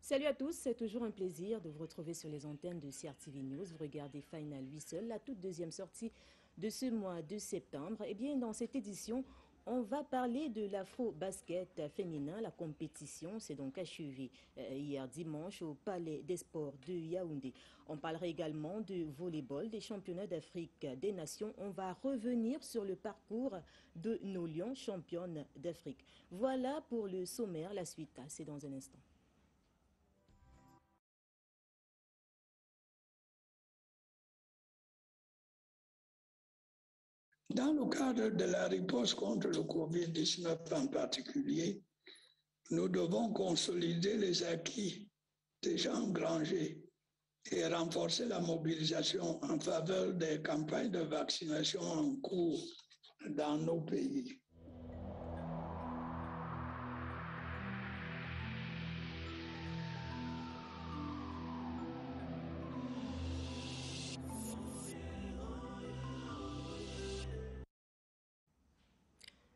Salut à tous, c'est toujours un plaisir de vous retrouver sur les antennes de CRTV News. Vous regardez Final 8 seul, la toute deuxième sortie de ce mois de septembre. Et bien, dans cette édition, on va parler de l'afro-basket féminin. La compétition s'est donc achevée hier dimanche au Palais des Sports de Yaoundé. On parlera également de volleyball, des championnats d'Afrique des Nations. On va revenir sur le parcours de nos Lions, championnes d'Afrique. Voilà pour le sommaire. La suite, c'est dans un instant. Dans le cadre de la riposte contre le Covid-19 en particulier, nous devons consolider les acquis déjà engrangés et renforcer la mobilisation en faveur des campagnes de vaccination en cours dans nos pays.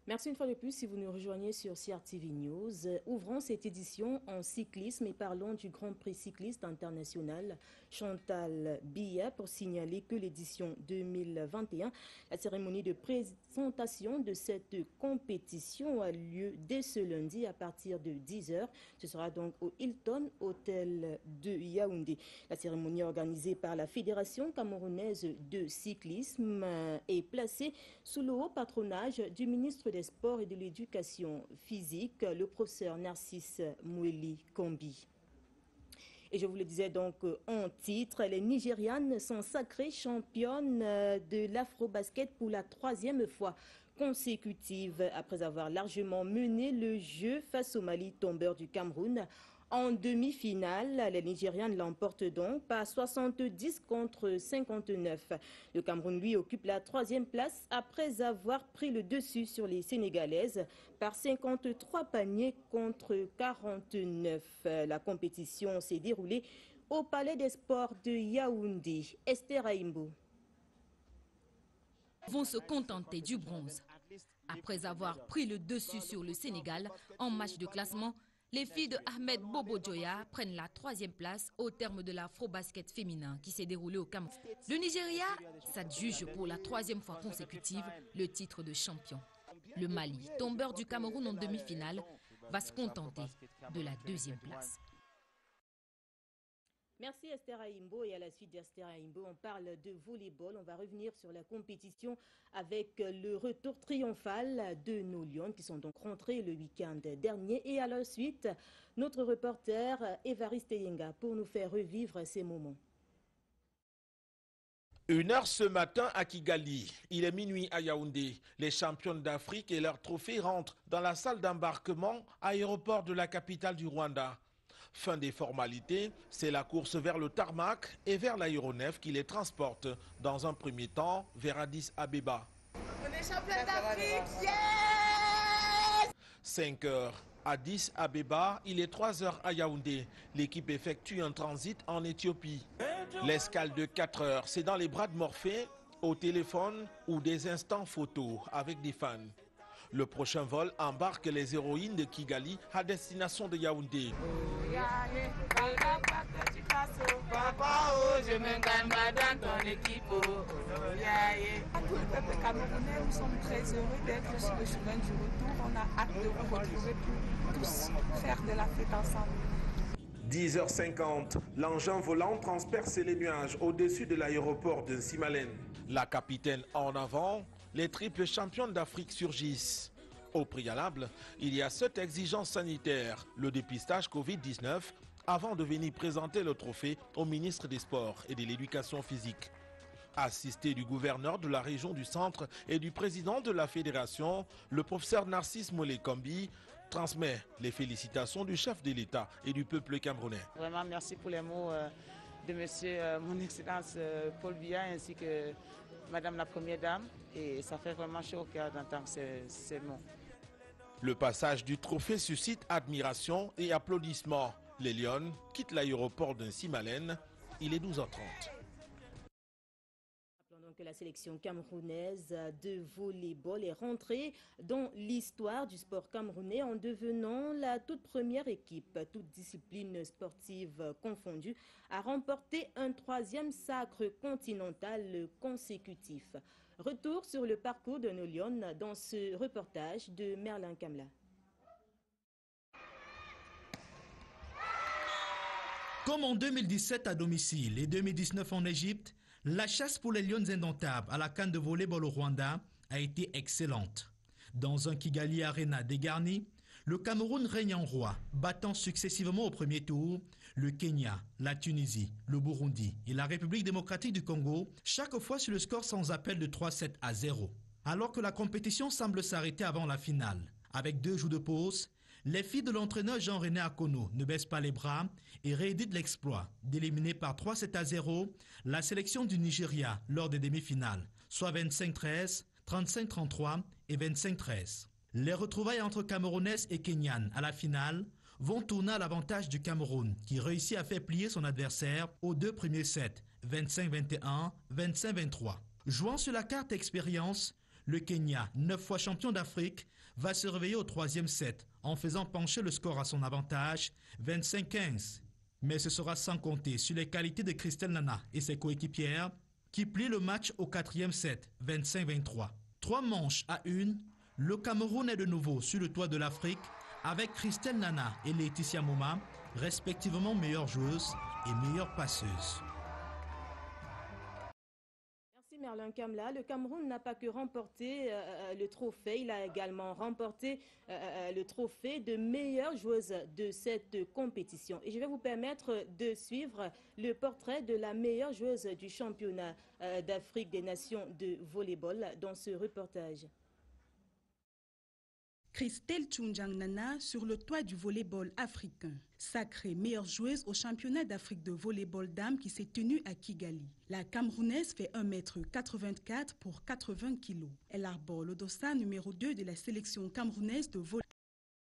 Merci une fois de plus si vous nous rejoignez sur CRTV News. Ouvrons cette édition en cyclisme et parlons du Grand Prix cycliste international Chantal Biya pour signaler que l'édition 2021, la cérémonie de présentation de cette compétition a lieu dès ce lundi à partir de 10h. Ce sera donc au Hilton Hotel de Yaoundé. La cérémonie organisée par la Fédération camerounaise de cyclisme est placée sous le haut patronage du ministre des Sports et de l'Éducation physique, le professeur Narcisse Mweli Kombi. Et je vous le disais donc en titre, les Nigérianes sont sacrées championnes de l'afro-basket pour la 3e fois consécutive après avoir largement mené le jeu face au Mali, tombeur du Cameroun. En demi-finale, les Nigérianes l'emportent donc par 70 contre 59. Le Cameroun, lui, occupe la 3e place après avoir pris le dessus sur les Sénégalaises par 53 paniers contre 49. La compétition s'est déroulée au Palais des Sports de Yaoundé. Esther Aimbo. Vont se contenter du bronze. Après avoir pris le dessus sur le Sénégal en match de classement, les filles de Ahmed Bobo Djoya prennent la 3e place au terme de l'afro-basket féminin qui s'est déroulé au Cameroun. Le Nigeria s'adjuge pour la 3e fois consécutive le titre de champion. Le Mali, tombeur du Cameroun en demi-finale, va se contenter de la 2e place. Merci Esther Aimbo. Et à la suite d'Esther Aimbo, on parle de volleyball. On va revenir sur la compétition avec le retour triomphal de nos Lions qui sont donc rentrés le week-end dernier. Et à la suite, notre reporter Évariste Yenga pour nous faire revivre ces moments. 1h ce matin à Kigali, il est minuit à Yaoundé. Les championnes d'Afrique et leurs trophées rentrent dans la salle d'embarquement à l'aéroport de la capitale du Rwanda. Fin des formalités, c'est la course vers le tarmac et vers l'aéronef qui les transporte dans un premier temps vers Addis Abeba. On est champion d'Afrique, yes! 5h. Addis Abeba, il est 3h à Yaoundé. L'équipe effectue un transit en Éthiopie. L'escale de 4 heures, c'est dans les bras de Morphée, au téléphone ou des instants photos avec des fans. Le prochain vol embarque les héroïnes de Kigali à destination de Yaoundé. Papa, oh, je m'engage dans ton équipe. Tout le peuple camerounais, nous sommes très heureux d'être sur le chemin du retour. On a hâte de vous retrouver pour tous faire de la fête ensemble. 10h50, l'engin volant transperce les nuages au-dessus de l'aéroport de Simalène. La capitaine en avant, les triples championnes d'Afrique surgissent. Au préalable, il y a 7 exigences sanitaires, le dépistage Covid-19, avant de venir présenter le trophée au ministre des Sports et de l'Éducation physique. Assisté du gouverneur de la région du Centre et du président de la fédération, le professeur Narcisse Mweli Kombi transmet les félicitations du chef de l'État et du peuple camerounais. Vraiment, merci pour les mots de monsieur, mon excellence Paul Biya, ainsi que madame la première dame. Et ça fait vraiment chaud au cœur d'entendre ces mots. Le passage du trophée suscite admiration et applaudissements. Les Lions quittent l'aéroport de Simalène. Il est 12h30. Que la sélection camerounaise de volleyball est rentrée dans l'histoire du sport camerounais en devenant la toute première équipe, toute discipline sportive confondue, à remporter un 3e sacre continental consécutif. Retour sur le parcours de nos Lions dans ce reportage de Merlin Kamla. Comme en 2017 à domicile et 2019 en Égypte, la chasse pour les Lions indomptables à la CAN de volleyball au Rwanda a été excellente. Dans un Kigali Arena dégarni, le Cameroun règne en roi, battant successivement au premier tour le Kenya, la Tunisie, le Burundi et la République démocratique du Congo, chaque fois sur le score sans appel de 3-7-0. Alors que la compétition semble s'arrêter avant la finale, avec 2 jours de pause, les filles de l'entraîneur Jean-René Akono ne baissent pas les bras et rééditent l'exploit d'éliminer par 3-7-0 la sélection du Nigeria lors des demi-finales, soit 25-13, 35-33 et 25-13. Les retrouvailles entre Camerounaises et Kenyanes à la finale vont tourner à l'avantage du Cameroun, qui réussit à faire plier son adversaire aux 2 premiers sets, 25-21, 25-23. Jouant sur la carte expérience, le Kenya, 9 fois champion d'Afrique, va se réveiller au 3e set en faisant pencher le score à son avantage, 25-15. Mais ce sera sans compter sur les qualités de Christelle Nana et ses coéquipières qui plient le match au 4e set, 25-23. 3 manches à 1, le Cameroun est de nouveau sur le toit de l'Afrique avec Christelle Nana et Laetitia Moma, respectivement meilleures joueuses et meilleures passeuses. Merlin Kamla, le Cameroun n'a pas que remporté le trophée, il a également remporté le trophée de meilleure joueuse de cette compétition. Et je vais vous permettre de suivre le portrait de la meilleure joueuse du championnat d'Afrique des Nations de volleyball dans ce reportage. Christelle Tchounjang Nana sur le toit du volleyball africain. Sacrée meilleure joueuse au championnat d'Afrique de volleyball dames qui s'est tenu à Kigali. La Camerounaise fait 1,84 m pour 80 kg. Elle arbore le dossard numéro 2 de la sélection camerounaise de volleyball.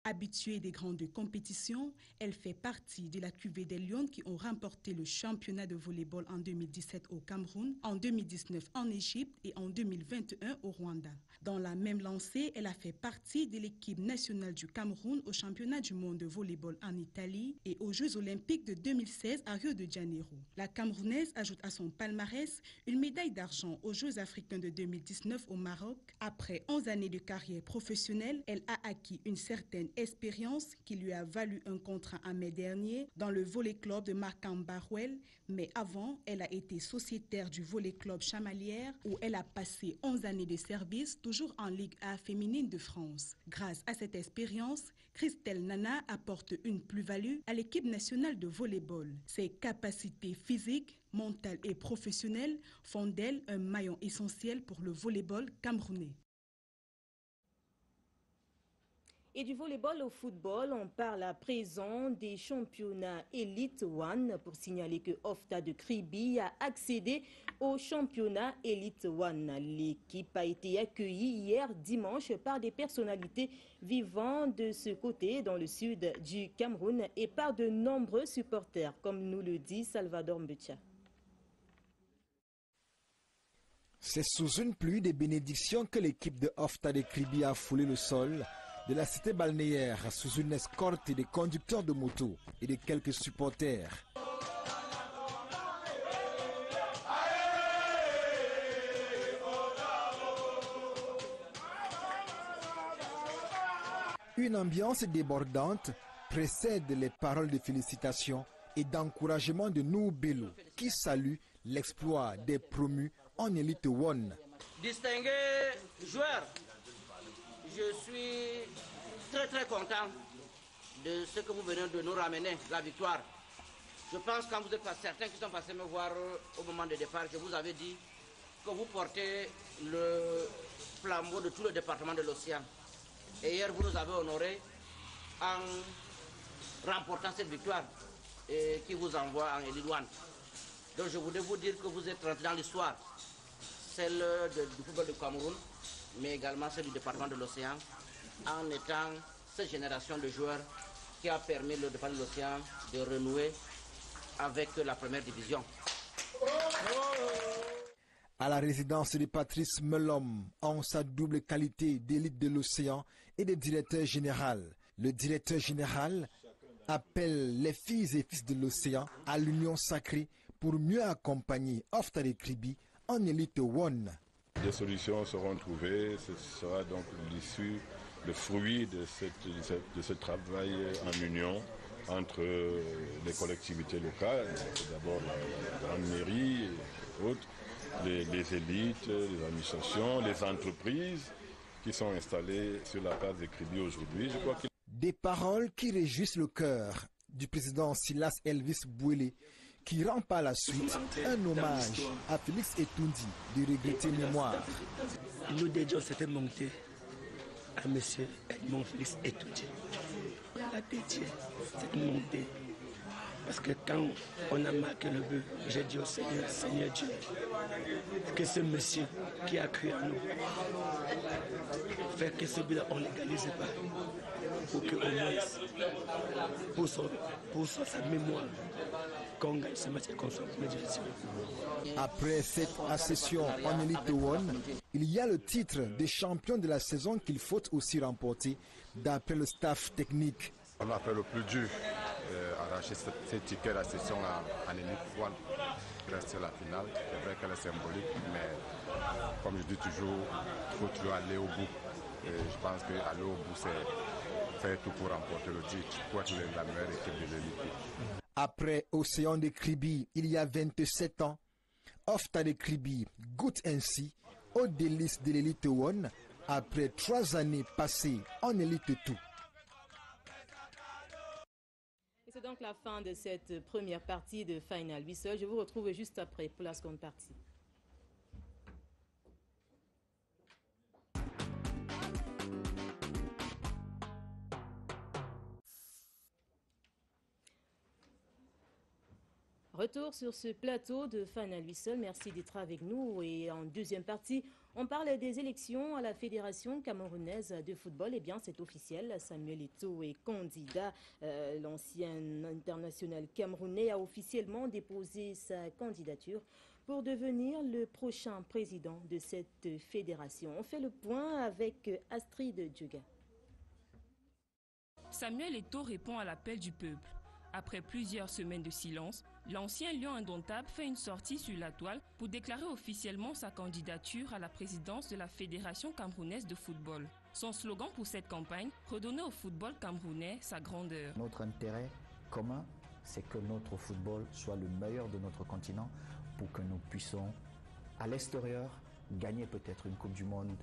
Habituée des grandes compétitions, elle fait partie de la cuvée des Lions qui ont remporté le championnat de volleyball en 2017 au Cameroun, en 2019 en Égypte et en 2021 au Rwanda. Dans la même lancée, elle a fait partie de l'équipe nationale du Cameroun au championnat du monde de volleyball en Italie et aux Jeux olympiques de 2016 à Rio de Janeiro. La Camerounaise ajoute à son palmarès une médaille d'argent aux Jeux africains de 2019 au Maroc. Après 11 années de carrière professionnelle, elle a acquis une certaine expérience qui lui a valu un contrat en mai dernier dans le volley club de Markham-Barwell, mais avant, elle a été sociétaire du volley club Chamalières où elle a passé 11 années de service, toujours en Ligue A féminine de France. Grâce à cette expérience, Christelle Nana apporte une plus-value à l'équipe nationale de volleyball. Ses capacités physiques, mentales et professionnelles font d'elle un maillon essentiel pour le volleyball camerounais. Et du volleyball au football, on parle à présent des championnats Elite One pour signaler que Ofta de Kribi a accédé au championnat Elite One. L'équipe a été accueillie hier dimanche par des personnalités vivant de ce côté dans le sud du Cameroun et par de nombreux supporters, comme nous le dit Salvador Mbecha. C'est sous une pluie de bénédictions que l'équipe de Ofta de Kribi a foulé le sol de la cité balnéaire sous une escorte des conducteurs de moto et de quelques supporters. Une ambiance débordante précède les paroles de félicitations et d'encouragement de Nou Bello qui salue l'exploit des promus en Elite One. Distingués joueurs, je suis très content de ce que vous venez de nous ramener, la victoire. Je pense que quand vous êtes certains qui sont passés me voir au moment de départ, je vous avais dit que vous portez le flambeau de tout le département de l'Océan. Et hier, vous nous avez honorés en remportant cette victoire qui vous envoie en Elite One. Donc je voudrais vous dire que vous êtes rentré dans l'histoire, celle du football du Cameroun, mais également celle du département de l'Océan, en étant cette génération de joueurs qui a permis le département de l'Océan de renouer avec la première division. À la résidence de Patrice Melom, en sa double qualité d'élite de l'Océan et de directeur général, le directeur général appelle les filles et fils de l'Océan à l'union sacrée pour mieux accompagner Oftade Kribi en élite one. Des solutions seront trouvées, ce sera donc l'issue, le fruit de ce travail en union entre les collectivités locales, d'abord la grande mairie et autres, les élites, les administrations, les entreprises qui sont installées sur la place de Kribi aujourd'hui. Je crois que... Des paroles qui réjouissent le cœur du président Silas Elvis Bouélé, qui rend par la suite un hommage à Félix Etoundi de regretter mémoire. Nous dédions cette montée à M. Edmond Félix Etoundi. Il a dédié cette montée parce que quand on a marqué le but, j'ai dit au Seigneur, Seigneur Dieu, que ce monsieur qui a cru en nous, fait que ce but-là, on ne l'égalise pas. Pour que, au moins, pour sa mémoire, qu'on gagne ce match et qu'on soit en division. Après cette accession en Elite One, il y a le titre de champion de la saison qu'il faut aussi remporter d'après le staff technique. On a fait le plus dur, arracher ce ticket d'accession en Elite One. Rester la finale, c'est vrai qu'elle est symbolique, mais comme je dis toujours, il faut toujours aller au bout. Et je pense qu'aller au bout, c'est faire tout pour remporter le titre, pour être la meilleure équipe de l'élite. Après Océan de Kribi, il y a 27 ans, Oftade Kribi goûte ainsi aux délices de l'élite one après 3 années passées en élite 2. Et c'est donc la fin de cette première partie de Final Whistle. Je vous retrouve juste après pour la seconde partie. Retour sur ce plateau de Final Whistle. Merci d'être avec nous. Et en deuxième partie, on parle des élections à la Fédération camerounaise de football. Eh bien, c'est officiel. Samuel Eto'o est candidat. L'ancien international camerounais a officiellement déposé sa candidature pour devenir le prochain président de cette fédération. On fait le point avec Astrid Djuga. Samuel Eto'o répond à l'appel du peuple. Après plusieurs semaines de silence, l'ancien lion indomptable fait une sortie sur la toile pour déclarer officiellement sa candidature à la présidence de la Fédération camerounaise de football. Son slogan pour cette campagne, redonner au football camerounais sa grandeur. Notre intérêt commun, c'est que notre football soit le meilleur de notre continent pour que nous puissions, à l'extérieur, gagner peut-être une Coupe du Monde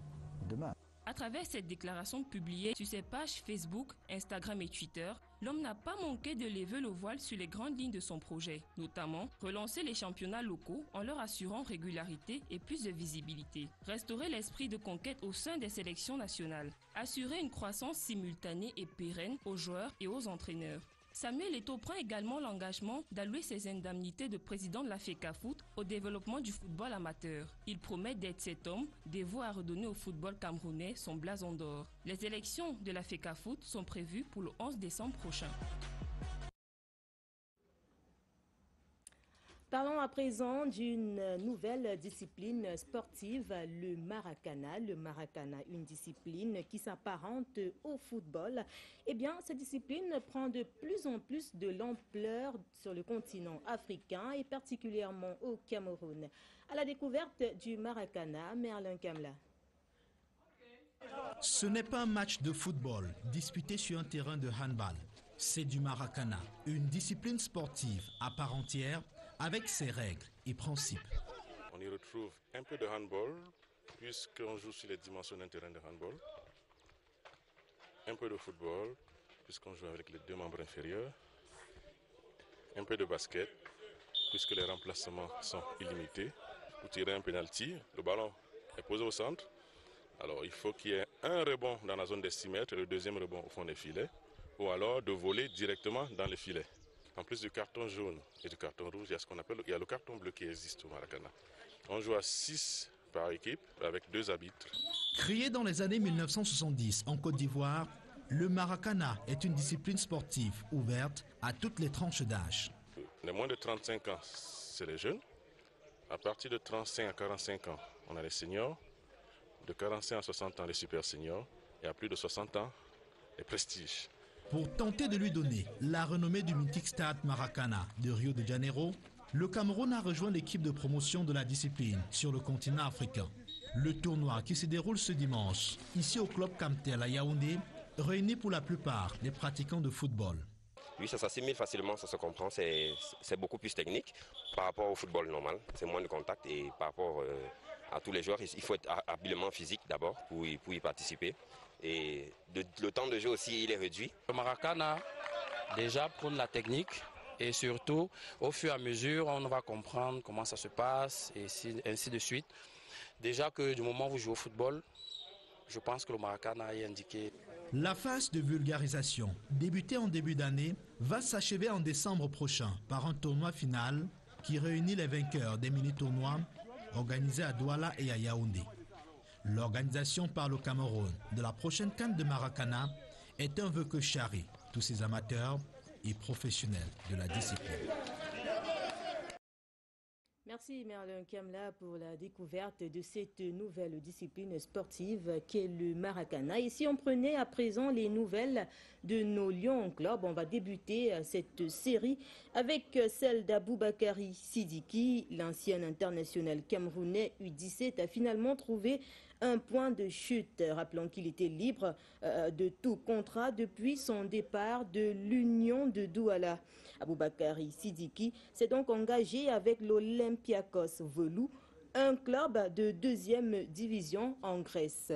demain. À travers cette déclaration publiée sur ses pages Facebook, Instagram et Twitter, l'homme n'a pas manqué de lever le voile sur les grandes lignes de son projet, notamment relancer les championnats locaux en leur assurant régularité et plus de visibilité, restaurer l'esprit de conquête au sein des sélections nationales, assurer une croissance simultanée et pérenne aux joueurs et aux entraîneurs. Samuel Eto'o prend également l'engagement d'allouer ses indemnités de président de la FECAFOOT au développement du football amateur. Il promet d'être cet homme dévoué à redonner au football camerounais son blason d'or. Les élections de la FECAFOOT sont prévues pour le 11 décembre prochain. Parlons à présent d'une nouvelle discipline sportive, le Maracana. Le Maracana, une discipline qui s'apparente au football. Eh bien, cette discipline prend de plus en plus de l'ampleur sur le continent africain et particulièrement au Cameroun. À la découverte du Maracana, Merlin Kamla. Ce n'est pas un match de football disputé sur un terrain de handball. C'est du Maracana, une discipline sportive à part entière avec ses règles et principes. On y retrouve un peu de handball, puisqu'on joue sur les dimensions d'un terrain de handball. Un peu de football, puisqu'on joue avec les 2 membres inférieurs. Un peu de basket, puisque les remplacements sont illimités. Pour tirer un penalty, le ballon est posé au centre. Alors il faut qu'il y ait un rebond dans la zone des 6 mètres et le deuxième rebond au fond des filets, ou alors de voler directement dans les filets. En plus du carton jaune et du carton rouge, il y a ce qu'on appelle le carton bleu qui existe au Maracana. On joue à 6 par équipe avec 2 arbitres. Créé dans les années 1970 en Côte d'Ivoire, le Maracana est une discipline sportive ouverte à toutes les tranches d'âge. Les moins de 35 ans, c'est les jeunes. À partir de 35 à 45 ans, on a les seniors. De 45 à 60 ans, les super seniors. Et à plus de 60 ans, les prestiges. Pour tenter de lui donner la renommée du mythique stade Maracana de Rio de Janeiro, le Cameroun a rejoint l'équipe de promotion de la discipline sur le continent africain. Le tournoi qui se déroule ce dimanche, ici au club Camtel à Yaoundé, réunit pour la plupart les pratiquants de football. Oui, ça s'assimile facilement, ça se comprend, c'est beaucoup plus technique par rapport au football normal, c'est moins de contact et par rapport à tous les joueurs, il faut être habilement physique d'abord pour y participer. Et le temps de jeu aussi, il est réduit. Le Maracana, déjà prône la technique et surtout, au fur et à mesure, on va comprendre comment ça se passe et ainsi de suite. Déjà que du moment où vous jouez au football, je pense que le Maracana est indiqué. La phase de vulgarisation, débutée en début d'année, va s'achever en décembre prochain par un tournoi final qui réunit les vainqueurs des mini-tournois organisés à Douala et à Yaoundé. L'organisation par le Cameroun de la prochaine CAN de Maracana est un vœu que charrie tous ces amateurs et professionnels de la discipline. Merci Merlin Kamla pour la découverte de cette nouvelle discipline sportive qu'est le Maracana. Et si on prenait à présent les nouvelles de nos Lions Club, on va débuter cette série avec celle d'Aboubakari Sidiki. L'ancien international camerounais U17 a finalement trouvé un point de chute. Rappelons qu'il était libre de tout contrat depuis son départ de l'Union de Douala. Aboubakari Sidiki s'est donc engagé avec l'Olympiakos Velou, un club de 2e division en Grèce.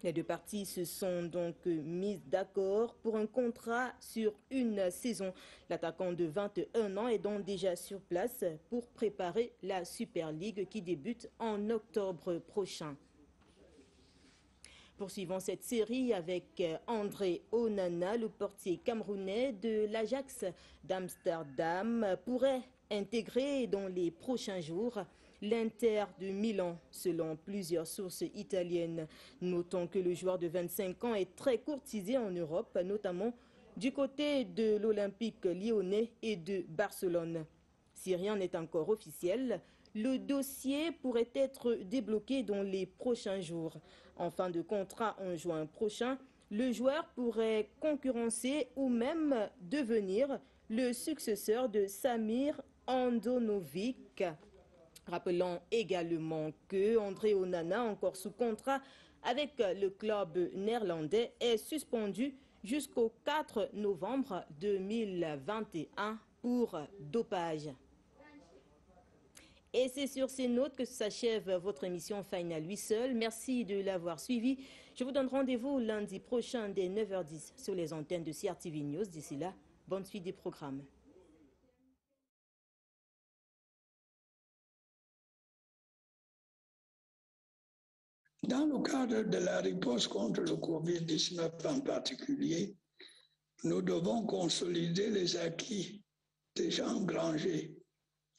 Les deux parties se sont donc mises d'accord pour un contrat sur une saison. L'attaquant de 21 ans est donc déjà sur place pour préparer la Super League qui débute en octobre prochain. Poursuivons cette série avec André Onana, le portier camerounais de l'Ajax d'Amsterdam, pourrait intégrer dans les prochains jours l'Inter de Milan, selon plusieurs sources italiennes. Notons que le joueur de 25 ans est très courtisé en Europe, notamment du côté de l'Olympique lyonnais et de Barcelone. Si rien n'est encore officiel, le dossier pourrait être débloqué dans les prochains jours. En fin de contrat en juin prochain, le joueur pourrait concurrencer ou même devenir le successeur de Samir Handanovic. Rappelons également que André Onana, encore sous contrat avec le club néerlandais, est suspendu jusqu'au 4 novembre 2021 pour dopage. Et c'est sur ces notes que s'achève votre émission Final lui seul. Merci de l'avoir suivi. Je vous donne rendez-vous lundi prochain dès 9h10 sur les antennes de CRTV News. D'ici là, bonne suite des programmes. Dans le cadre de la riposte contre le Covid-19 en particulier, nous devons consolider les acquis déjà engrangés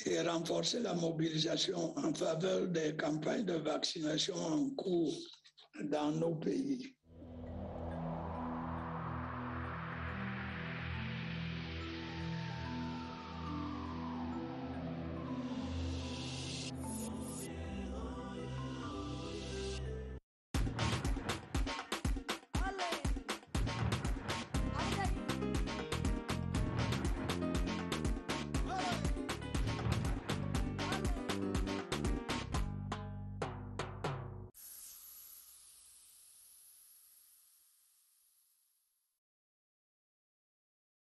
et renforcer la mobilisation en faveur des campagnes de vaccination en cours dans nos pays.